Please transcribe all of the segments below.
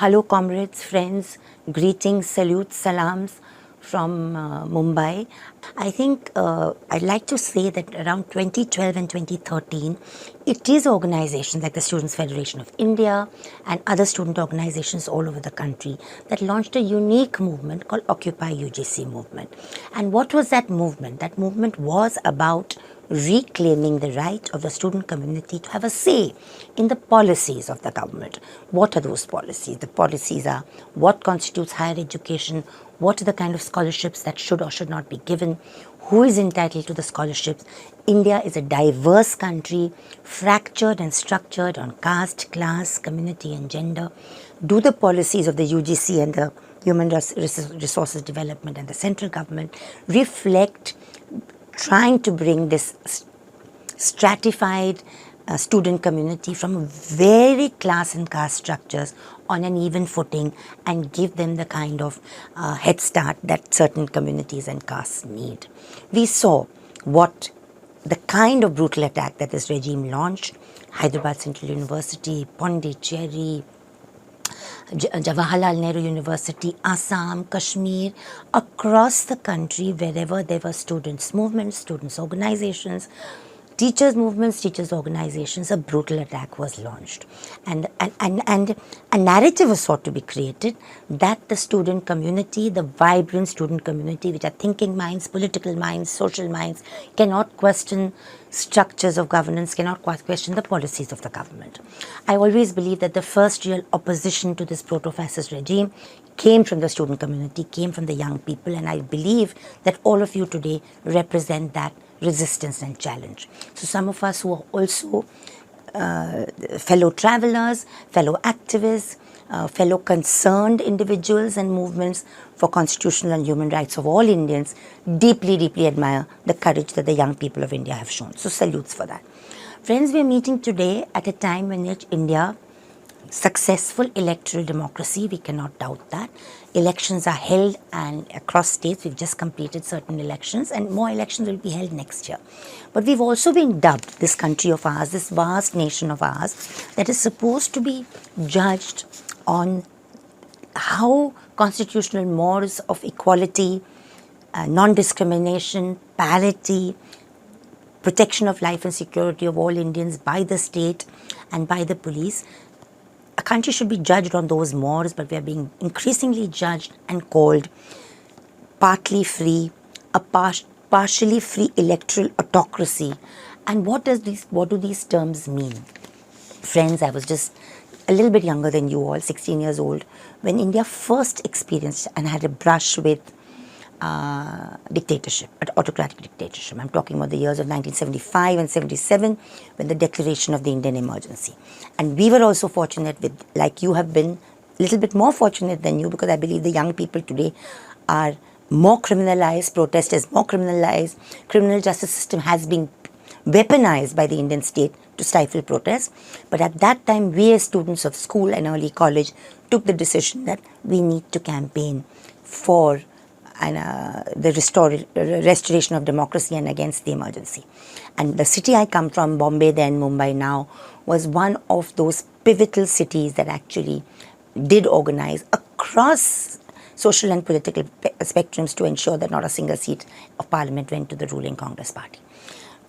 Hello comrades, friends, greetings, salutes, salams from Mumbai. I think I'd like to say that around 2012 and 2013, it is organizations like the Students' Federation of India and other student organizations all over the country that launched a unique movement called Occupy UGC movement. And what was that movement? That movement was about reclaiming the right of the student community to have a say in the policies of the government. What are those policies? The policies are what constitutes higher education, what are the kind of scholarships that should or should not be given, who is entitled to the scholarships. India is a diverse country, fractured and structured on caste, class, community and gender. Do the policies of the UGC and the Human Resources Development and the central government reflect trying to bring this stratified student community from very class and caste structures on an even footing and give them the kind of head start that certain communities and castes need. We saw what the kind of brutal attack that this regime launched, Hyderabad Central University, Pondicherry, Jawaharlal Nehru University, Assam, Kashmir, across the country, wherever there were students' movements, students' organizations, teachers' movements, teachers' organizations, a brutal attack was launched. And a narrative was sought to be created that the student community, the vibrant student community, which are thinking minds, political minds, social minds, cannot question structures of governance, cannot question the policies of the government. I always believe that the first real opposition to this proto-fascist regime came from the student community, came from the young people, and I believe that all of you today represent that resistance and challenge. So some of us who are also fellow travelers, fellow activists, fellow concerned individuals and movements for constitutional and human rights of all Indians deeply, deeply admire the courage that the young people of India have shown. So salutes for that. Friends, we are meeting today at a time in which India, successful electoral democracy, we cannot doubt that. Elections are held and across states, we've just completed certain elections and more elections will be held next year. But we've also been dubbed, this country of ours, this vast nation of ours, that is supposed to be judged on how constitutional mores of equality, non-discrimination, parity, protection of life and security of all Indians by the state and by the police. A country should be judged on those mores, but we are being increasingly judged and called partly free, a partially free electoral autocracy. And what do these terms mean? Friends, I was just a little bit younger than you all, 16 years old, when India first experienced and had a brush with dictatorship, autocratic dictatorship. I'm talking about the years of 1975 and 77 when the declaration of the Indian emergency. And we were also fortunate with, like you have been, a little bit more fortunate than you, because I believe the young people today are more criminalized, protest is more criminalized, criminal justice system has been weaponized by the Indian state to stifle protest. But at that time, we as students of school and early college took the decision that we need to campaign for the restoration of democracy and against the emergency. And the city I come from, Bombay then, Mumbai now, was one of those pivotal cities that actually did organize across social and political spectrums to ensure that not a single seat of parliament went to the ruling Congress party.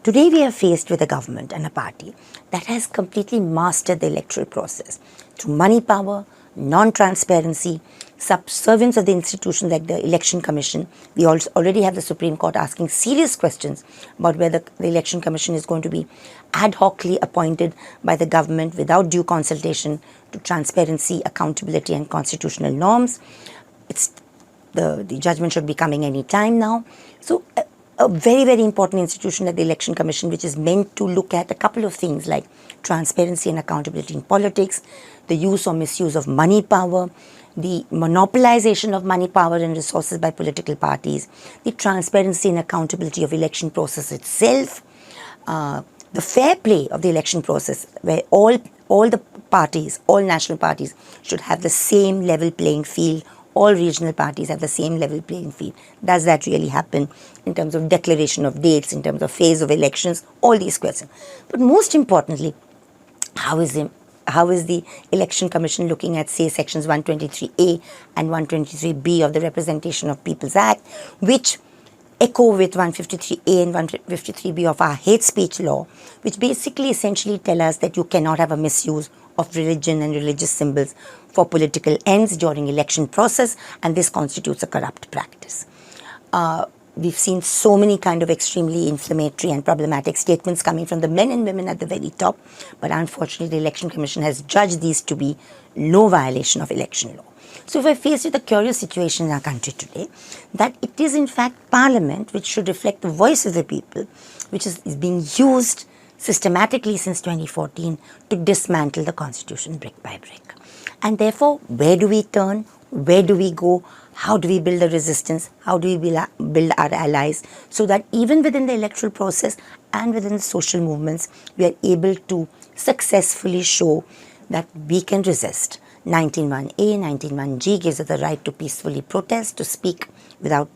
Today we are faced with a government and a party that has completely mastered the electoral process through money power, non-transparency, subservience of the institutions like the Election Commission. We already have the Supreme Court asking serious questions about whether the Election Commission is going to be ad hocly appointed by the government without due consultation to transparency, accountability and constitutional norms. The judgment should be coming any time now. So a very, very important institution like the Election Commission, which is meant to look at a couple of things like transparency and accountability in politics, the use or misuse of money power, the monopolization of money power and resources by political parties, the transparency and accountability of election process itself, the fair play of the election process, where all the parties, all national parties should have the same level playing field, all regional parties have the same level playing field. Does that really happen in terms of declaration of dates, in terms of phase of elections, all these questions. But most importantly, how is how is the Election Commission looking at, say, sections 123A and 123B of the Representation of People's Act, which echo with 153A and 153B of our hate speech law, which basically essentially tell us that you cannot have a misuse of religion and religious symbols for political ends during election process, and this constitutes a corrupt practice. We've seen so many kind of extremely inflammatory and problematic statements coming from the men and women at the very top, but unfortunately the Election Commission has judged these to be no violation of election law. So we're faced with a curious situation in our country today, that it is in fact Parliament which should reflect the voice of the people, which is being used systematically since 2014 to dismantle the Constitution brick by brick. And therefore, where do we turn? Where do we go? How do we build a resistance? How do we build our allies so that even within the electoral process and within the social movements, we are able to successfully show that we can resist. 19(1)A, 19(1)G gives us the right to peacefully protest, to speak without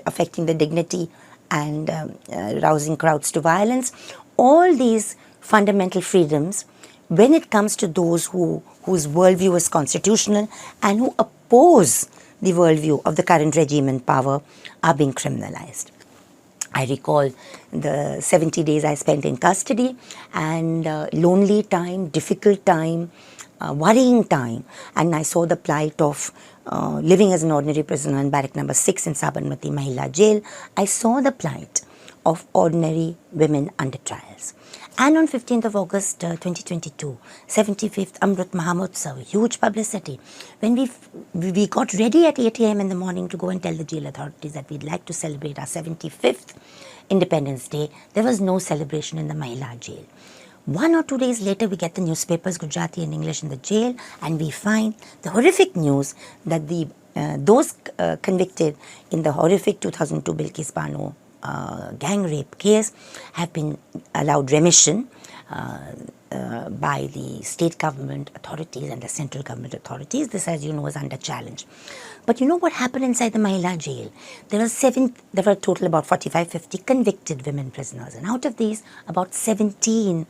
affecting the dignity and rousing crowds to violence. All these fundamental freedoms, when it comes to those whose worldview is constitutional and who oppose the worldview of the current regime in power, are being criminalized. I recall the 70 days I spent in custody, and lonely time, difficult time, worrying time, and I saw the plight of living as an ordinary prisoner in barrack number 6 in Sabarmati Mahila Jail. I saw the plight of ordinary women under trials. And on 15th of August 2022, 75th Amrit Mahamotsav, huge publicity. When we got ready at 8 a.m. in the morning to go and tell the jail authorities that we'd like to celebrate our 75th Independence Day, there was no celebration in the Mahila jail. 1 or 2 days later, we get the newspapers, Gujarati and English, in the jail, and we find the horrific news that those convicted in the horrific 2002 Bilkis Bano gang rape case have been allowed remission by the state government authorities and the central government authorities. This, as you know, is under challenge. But you know what happened inside the Mahila jail? There were a total about 45-50 convicted women prisoners, and out of these, about 17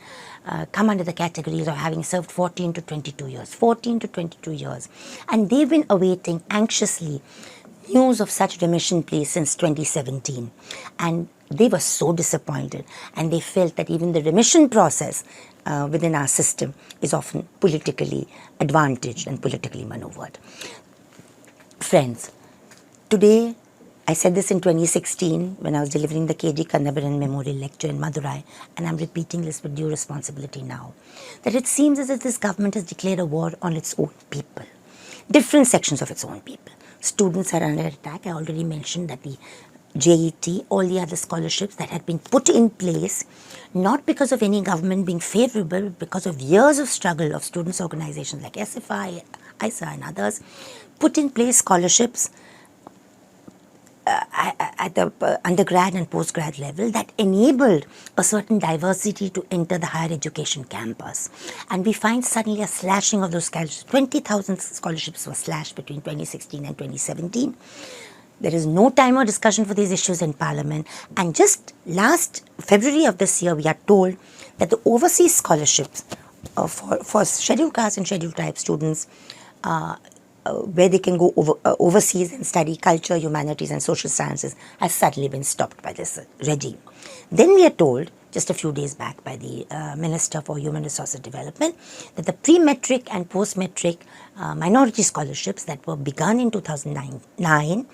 come under the categories of having served 14 to 22 years. 14 to 22 years. And they've been awaiting anxiously news of such remission pleas since 2017. And they were so disappointed, and they felt that even the remission process within our system is often politically advantaged and politically maneuvered. Friends, today, I said this in 2016 when I was delivering the K.G. Kannabaran Memorial Lecture in Madurai, and I'm repeating this with due responsibility now, that it seems as if this government has declared a war on its own people, different sections of its own people. Students are under attack. I already mentioned that the JET, all the other scholarships that had been put in place, not because of any government being favourable, but because of years of struggle of students' organisations like SFI, ISA and others, put in place scholarships at the undergrad and postgrad level that enabled a certain diversity to enter the higher education campus. And we find suddenly a slashing of those scholarships. 20,000 scholarships were slashed between 2016 and 2017. There is no time or discussion for these issues in Parliament. And just last February of this year, we are told that the overseas scholarships for scheduled caste and scheduled tribe students, where they can go overseas and study culture, humanities and social sciences, has suddenly been stopped by this regime. Then we are told, just a few days back by the Minister for Human Resources Development, that the pre-metric and post-metric minority scholarships that were begun in 2009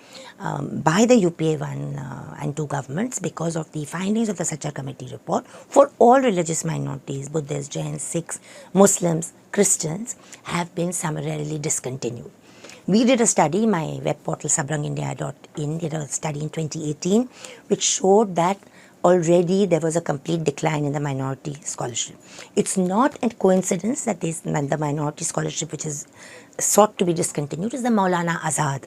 by the UPA 1 and 2 governments because of the findings of the Sachar Committee report for all religious minorities, Buddhists, Jains, Sikhs, Muslims, Christians, have been summarily discontinued. We did a study, my web portal sabrangindia.in did a study in 2018 which showed that already there was a complete decline in the minority scholarship. It's not a coincidence that the minority scholarship which is sought to be discontinued is the Maulana Azad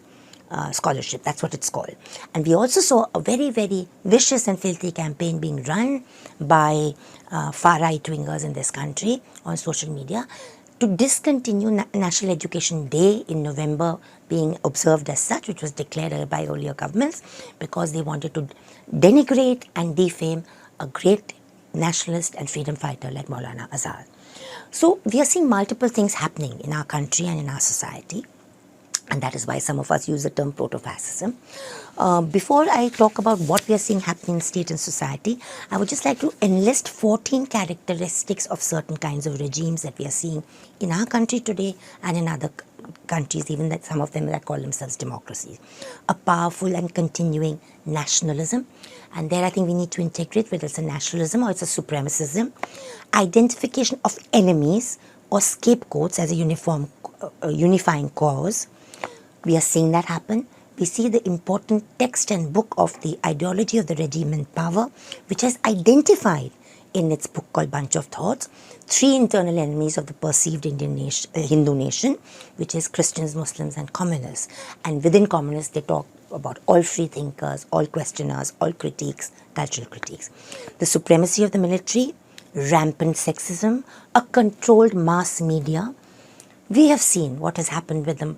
scholarship. That's what it's called. And we also saw a very, very vicious and filthy campaign being run by far-right wingers in this country on social media to discontinue National Education Day in November being observed as such, which was declared by earlier governments, because they wanted to denigrate and defame a great nationalist and freedom fighter like Maulana Azad. So we are seeing multiple things happening in our country and in our society. And that is why some of us use the term proto-fascism. Before I talk about what we are seeing happening in state and society, I would just like to enlist 14 characteristics of certain kinds of regimes that we are seeing in our country today and in other countries, even that some of them that call themselves democracies. A powerful and continuing nationalism. And there I think we need to integrate whether it's a nationalism or it's a supremacism. Identification of enemies or scapegoats as a unifying cause. We are seeing that happen. We see the important text and book of the ideology of the regime in power, which has identified in its book called Bunch of Thoughts, 3 internal enemies of the perceived Hindu nation, which is Christians, Muslims and communists. And within communists, they talk about all free thinkers, all questioners, all critiques, cultural critiques. The supremacy of the military, rampant sexism, a controlled mass media. We have seen what has happened with the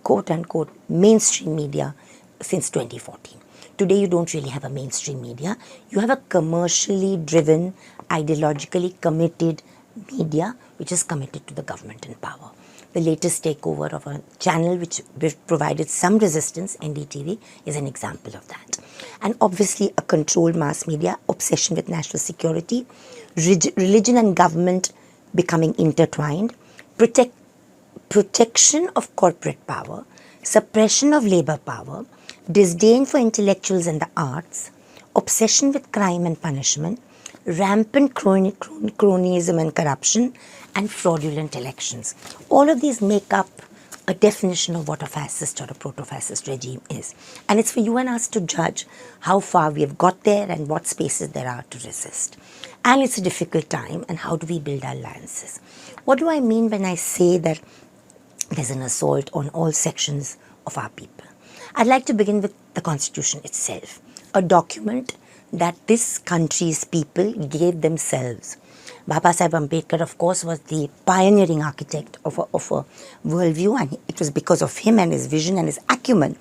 quote-unquote mainstream media since 2014. Today you don't really have a mainstream media. You have a commercially driven, ideologically committed media which is committed to the government in power. The latest takeover of a channel which provided some resistance, NDTV, is an example of that. And obviously a controlled mass media, obsession with national security, religion and government becoming intertwined, protection of corporate power, suppression of labor power, disdain for intellectuals and the arts, obsession with crime and punishment, rampant cronyism and corruption, and fraudulent elections. All of these make up a definition of what a fascist or a proto-fascist regime is. And it's for you and us to judge how far we have got there and what spaces there are to resist. And it's a difficult time, and how do we build our alliances? What do I mean when I say that there's an assault on all sections of our people? I'd like to begin with the Constitution itself, a document that this country's people gave themselves. Baba Sahib Ambedkar, of course, was the pioneering architect of a worldview, and it was because of him and his vision and his acumen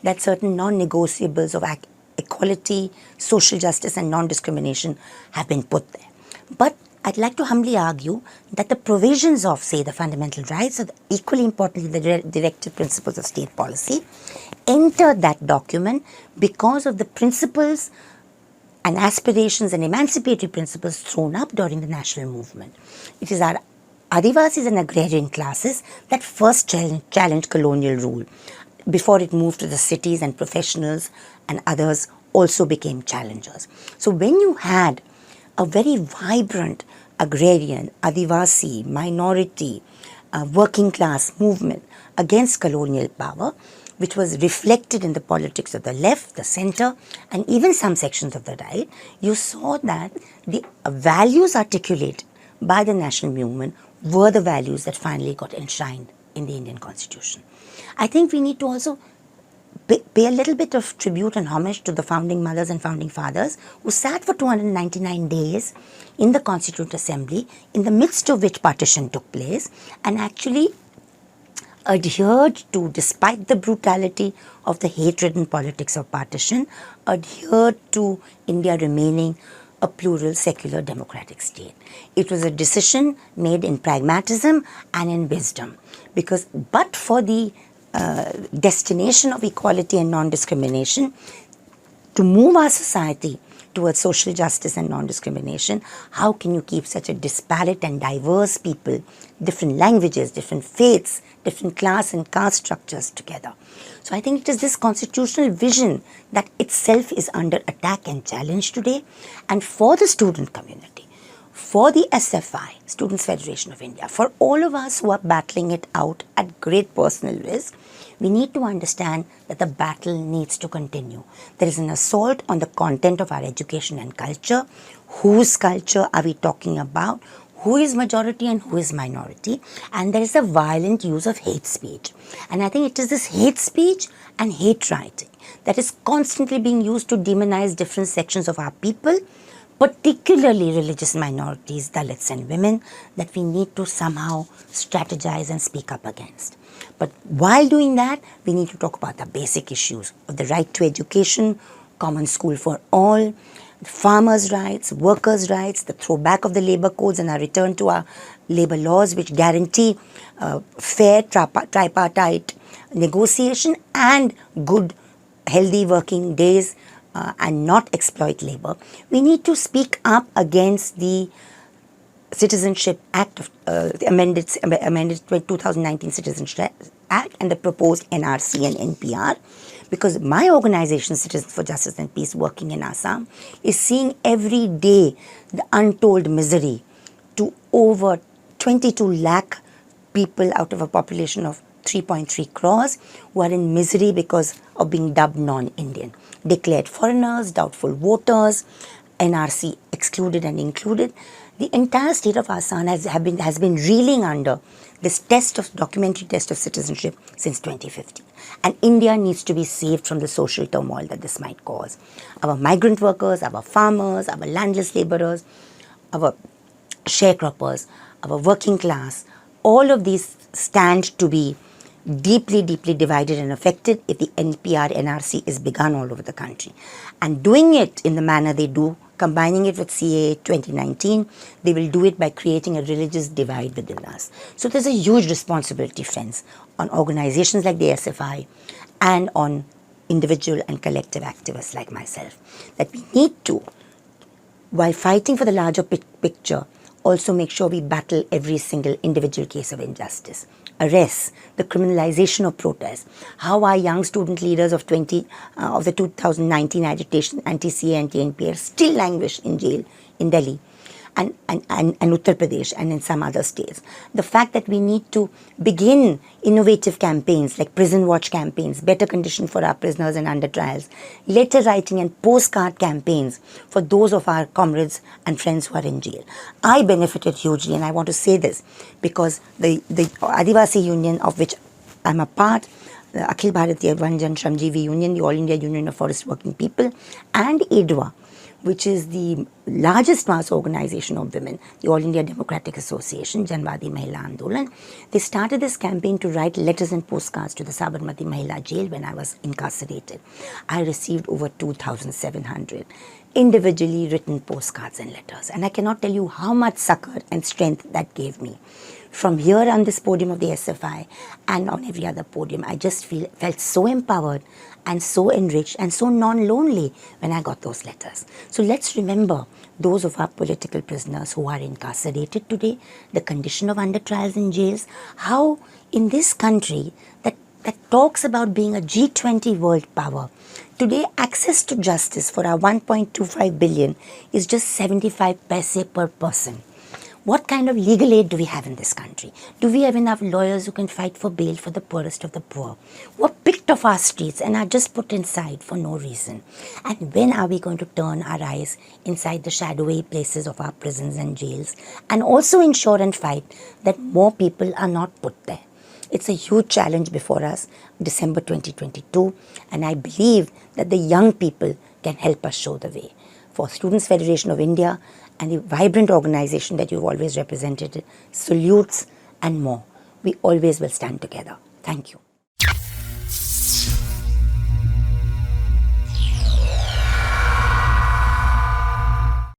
that certain non-negotiables of equality, social justice and non-discrimination have been put there. But I'd like to humbly argue that the provisions of, say, the fundamental rights, or equally importantly, the directive principles of state policy, entered that document because of the principles and aspirations and emancipatory principles thrown up during the national movement. It is our Adivasis and agrarian classes that first challenged colonial rule before it moved to the cities, and professionals and others also became challengers. So when you had a very vibrant agrarian, Adivasi, minority, working class movement against colonial power, which was reflected in the politics of the left, the center, and even some sections of the right, you saw that the values articulated by the national movement were the values that finally got enshrined in the Indian Constitution. I think we need to also pay a little bit of tribute and homage to the founding mothers and founding fathers who sat for 299 days in the Constituent Assembly, in the midst of which partition took place, and actually adhered to, despite the brutality of the hate-ridden politics of partition, adhered to India remaining a plural, secular, democratic state. It was a decision made in pragmatism and in wisdom, because but for the destination of equality and non-discrimination, to move our society towards social justice and non-discrimination, how can you keep such a disparate and diverse people, different languages, different faiths, different class and caste structures together? So I think it is this constitutional vision that itself is under attack and challenge today. And for the student community, for the SFI, Students' Federation of India, for all of us who are battling it out at great personal risk, we need to understand that the battle needs to continue. There is an assault on the content of our education and culture. Whose culture are we talking about? Who is majority and who is minority? And there is a violent use of hate speech. And I think it is this hate speech and hate writing that is constantly being used to demonize different sections of our people, particularly religious minorities, Dalits and women, that we need to somehow strategize and speak up against. But while doing that, we need to talk about the basic issues of the right to education, common school for all, farmers' rights, workers' rights, the throwback of the labour codes and our return to our labour laws which guarantee fair tripartite negotiation and good healthy working days and not exploit labour. We need to speak up against the Citizenship Act of the amended 2019 Citizenship Act and the proposed NRC and NPR, because my organization, Citizens for Justice and Peace, working in Assam, is seeing every day the untold misery to over 22 lakh people out of a population of 3.3 crores who are in misery because of being dubbed non-Indian, declared foreigners, doubtful voters, NRC excluded and included. The entire state of Assam has been reeling under this documentary test of citizenship since 2015. And India needs to be saved from the social turmoil that this might cause. Our migrant workers, our farmers, our landless laborers, our sharecroppers, our working class, all of these stand to be deeply, deeply divided and affected if the NPR NRC is begun all over the country. And doing it in the manner they do, combining it with CAA 2019, they will do it by creating a religious divide within us. So there's a huge responsibility, friends, on organizations like the SFI and on individual and collective activists like myself, that we need to, while fighting for the larger picture, also make sure we battle every single individual case of injustice. Arrests, the criminalization of protests, how our young student leaders of the 2019 agitation, anti-CA, anti-NPR, still languish in jail in Delhi and Uttar Pradesh and in some other states. The fact that we need to begin innovative campaigns like prison watch campaigns, better condition for our prisoners and under trials, letter writing and postcard campaigns for those of our comrades and friends who are in jail. I benefited hugely, and I want to say this because the Adivasi Union, of which I'm a part, the Akhil Bharatiya Vanjan Shramjeevi Union, the All India Union of Forest Working People, and ADWA, which is the largest mass organization of women, the All India Democratic Association, Janwadi Mahila Andolan. They started this campaign to write letters and postcards to the Sabarmati Mahila jail when I was incarcerated. I received over 2,700 individually written postcards and letters, and I cannot tell you how much succor and strength that gave me. From here on this podium of the SFI and on every other podium, I just felt so empowered and so enriched and so non-lonely when I got those letters. So let's remember those of our political prisoners who are incarcerated today, the condition of under trials in jails, how in this country that talks about being a G20 world power, today access to justice for our 1.25 billion is just 75 paise per person. What kind of legal aid do we have in this country? Do we have enough lawyers who can fight for bail for the poorest of the poor, who are picked off our streets and are just put inside for no reason? And when are we going to turn our eyes inside the shadowy places of our prisons and jails and also ensure and fight that more people are not put there? It's a huge challenge before us, December 2022, and I believe that the young people can help us show the way. For Students' Federation of India and the vibrant organization that you've always represented, salutes and more. We always will stand together. Thank you.